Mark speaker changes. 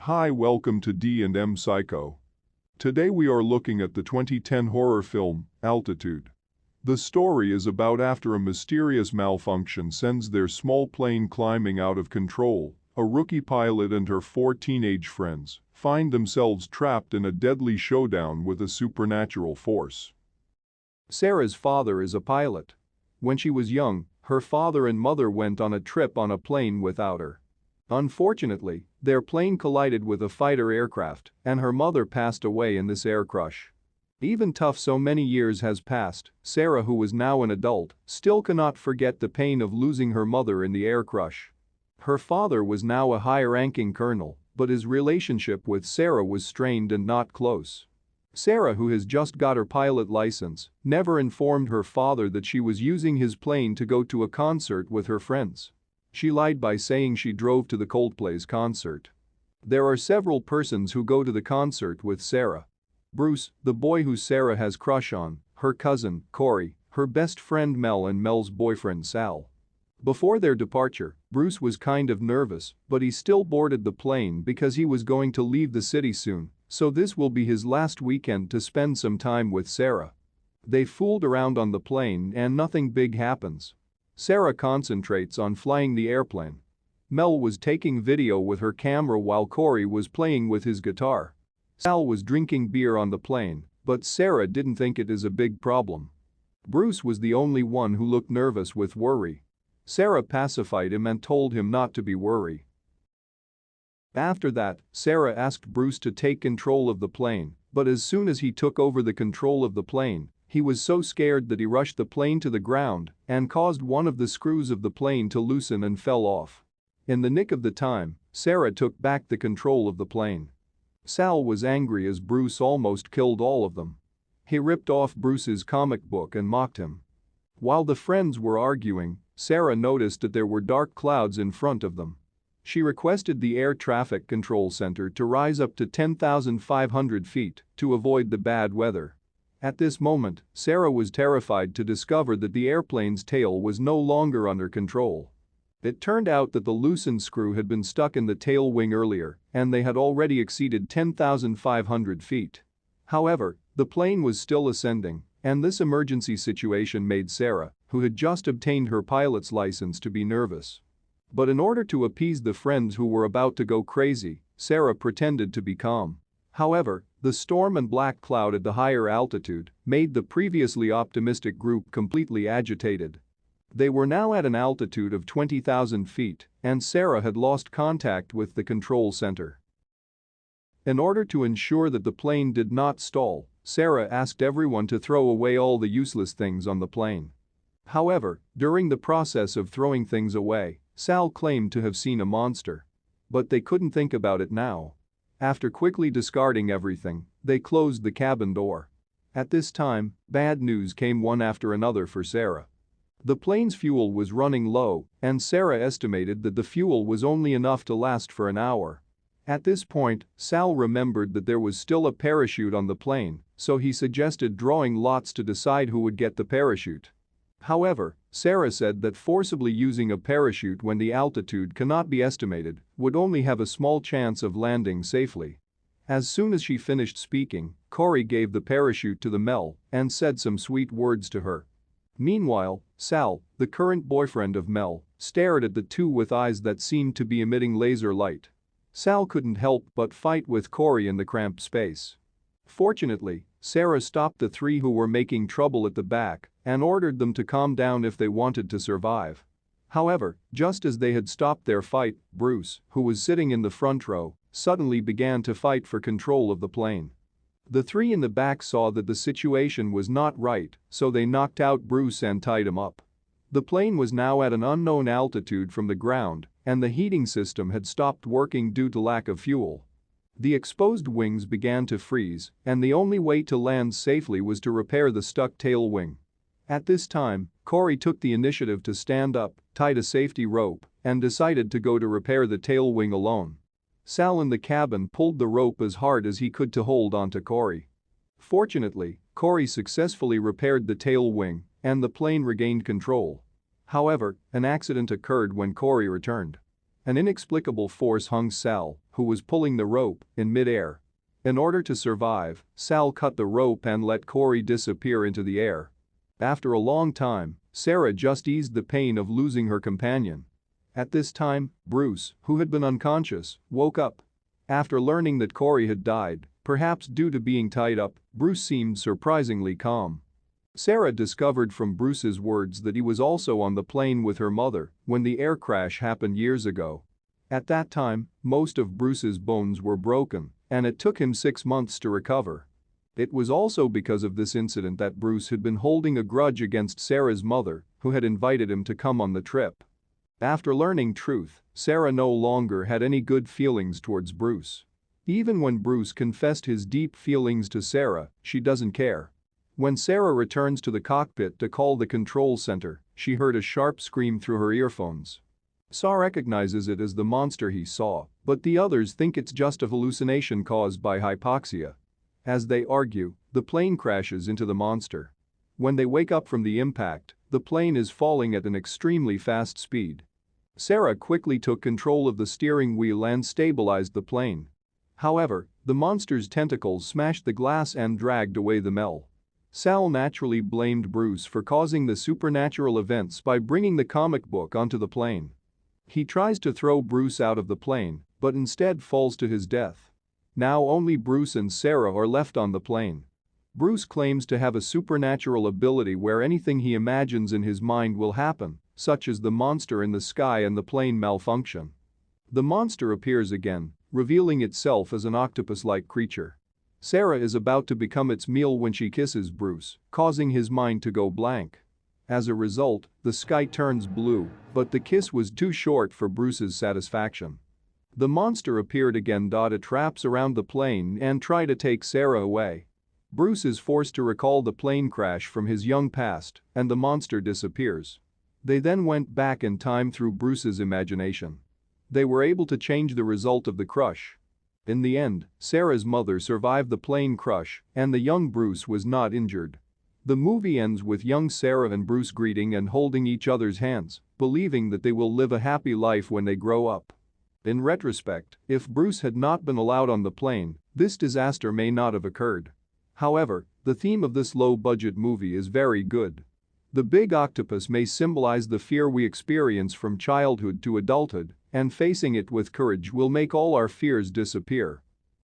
Speaker 1: Hi, welcome to D&M Psycho. Today we are looking at the 2010 horror film, Altitude. The story is about after a mysterious malfunction sends their small plane climbing out of control, a rookie pilot and her 4 teenage friends find themselves trapped in a deadly showdown with a supernatural force.
Speaker 2: Sarah's father is a pilot. When she was young, her father and mother went on a trip on a plane without her. Unfortunately, their plane collided with a fighter aircraft, and her mother passed away in this air crash. Even tough so many years has passed, Sarah, who was now an adult, still cannot forget the pain of losing her mother in the air crash. Her father was now a high-ranking colonel, but his relationship with Sarah was strained and not close. Sarah, who has just got her pilot license, never informed her father that she was using his plane to go to a concert with her friends. She lied by saying she drove to the Coldplay's concert. There are several persons who go to the concert with Sarah. Bruce, the boy who Sarah has crush on, her cousin, Corey, her best friend Mel and Mel's boyfriend Sal. Before their departure, Bruce was kind of nervous, but he still boarded the plane because he was going to leave the city soon, so this will be his last weekend to spend some time with Sarah. They fooled around on the plane and nothing big happens. Sarah concentrates on flying the airplane. Mel was taking video with her camera while Corey was playing with his guitar. Sal was drinking beer on the plane, but Sarah didn't think it is a big problem. Bruce was the only one who looked nervous with worry. Sarah pacified him and told him not to be worried. After that, Sarah asked Bruce to take control of the plane, but as soon as he took over the control of the plane, he was so scared that he rushed the plane to the ground and caused one of the screws of the plane to loosen and fell off. In the nick of the time, Sarah took back the control of the plane. Sal was angry as Bruce almost killed all of them. He ripped off Bruce's comic book and mocked him. While the friends were arguing, Sarah noticed that there were dark clouds in front of them. She requested the Air Traffic Control Center to rise up to 10,500 feet to avoid the bad weather. At this moment, Sarah was terrified to discover that the airplane's tail was no longer under control. It turned out that the loosened screw had been stuck in the tail wing earlier, and they had already exceeded 10,500 feet. However, the plane was still ascending, and this emergency situation made Sarah, who had just obtained her pilot's license, to be nervous. But in order to appease the friends who were about to go crazy, Sarah pretended to be calm. However, the storm and black cloud at the higher altitude made the previously optimistic group completely agitated. They were now at an altitude of 20,000 feet, and Sarah had lost contact with the control center. In order to ensure that the plane did not stall, Sarah asked everyone to throw away all the useless things on the plane. However, during the process of throwing things away, Sal claimed to have seen a monster. But they couldn't think about it now. After quickly discarding everything, they closed the cabin door. At this time, bad news came one after another for Sarah. The plane's fuel was running low, and Sarah estimated that the fuel was only enough to last for an hour. At this point, Sal remembered that there was still a parachute on the plane, so he suggested drawing lots to decide who would get the parachute. However, Sarah said that forcibly using a parachute when the altitude cannot be estimated would only have a small chance of landing safely. As soon as she finished speaking, Corey gave the parachute to the Mel and said some sweet words to her. Meanwhile, Sal, the current boyfriend of Mel, stared at the two with eyes that seemed to be emitting laser light. Sal couldn't help but fight with Corey in the cramped space. Fortunately, Sarah stopped the three who were making trouble at the back and ordered them to calm down if they wanted to survive. However, just as they had stopped their fight, Bruce, who was sitting in the front row, suddenly began to fight for control of the plane. The three in the back saw that the situation was not right, so they knocked out Bruce and tied him up. The plane was now at an unknown altitude from the ground, and the heating system had stopped working due to lack of fuel. The exposed wings began to freeze, and the only way to land safely was to repair the stuck tail wing. At this time, Corey took the initiative to stand up, tied a safety rope, and decided to go to repair the tail wing alone. Sal in the cabin pulled the rope as hard as he could to hold onto Corey. Fortunately, Corey successfully repaired the tail wing, and the plane regained control. However, an accident occurred when Corey returned. An inexplicable force hung Sal, who was pulling the rope in midair. In order to survive, Sal cut the rope and let Corey disappear into the air. After a long time, Sarah just eased the pain of losing her companion. At this time, Bruce, who had been unconscious, woke up. After learning that Corey had died, perhaps due to being tied up, Bruce seemed surprisingly calm. Sarah discovered from Bruce's words that he was also on the plane with her mother when the air crash happened years ago. At that time, most of Bruce's bones were broken, and it took him 6 months to recover. It was also because of this incident that Bruce had been holding a grudge against Sarah's mother, who had invited him to come on the trip. After learning truth, Sarah no longer had any good feelings towards Bruce. Even when Bruce confessed his deep feelings to Sarah, she doesn't care. When Sarah returns to the cockpit to call the control center, she heard a sharp scream through her earphones. Saw recognizes it as the monster he saw, but the others think it's just a hallucination caused by hypoxia. As they argue, the plane crashes into the monster. When they wake up from the impact, the plane is falling at an extremely fast speed. Sarah quickly took control of the steering wheel and stabilized the plane. However, the monster's tentacles smashed the glass and dragged away the Mel. Sal naturally blamed Bruce for causing the supernatural events by bringing the comic book onto the plane. He tries to throw Bruce out of the plane, but instead falls to his death. Now only Bruce and Sarah are left on the plane. Bruce claims to have a supernatural ability where anything he imagines in his mind will happen, such as the monster in the sky and the plane malfunction. The monster appears again, revealing itself as an octopus-like creature. Sarah is about to become its meal when she kisses Bruce, causing his mind to go blank. As a result, the sky turns blue, but the kiss was too short for Bruce's satisfaction. The monster appeared again. It wraps around the plane and tries to take Sarah away. Bruce is forced to recall the plane crash from his young past, and the monster disappears. They then went back in time through Bruce's imagination. They were able to change the result of the crush. In the end, Sarah's mother survived the plane crash, and the young Bruce was not injured. The movie ends with young Sarah and Bruce greeting and holding each other's hands, believing that they will live a happy life when they grow up. In retrospect, if Bruce had not been allowed on the plane, this disaster may not have occurred. However, the theme of this low-budget movie is very good. The big octopus may symbolize the fear we experience from childhood to adulthood, and facing it with courage will make all our fears disappear.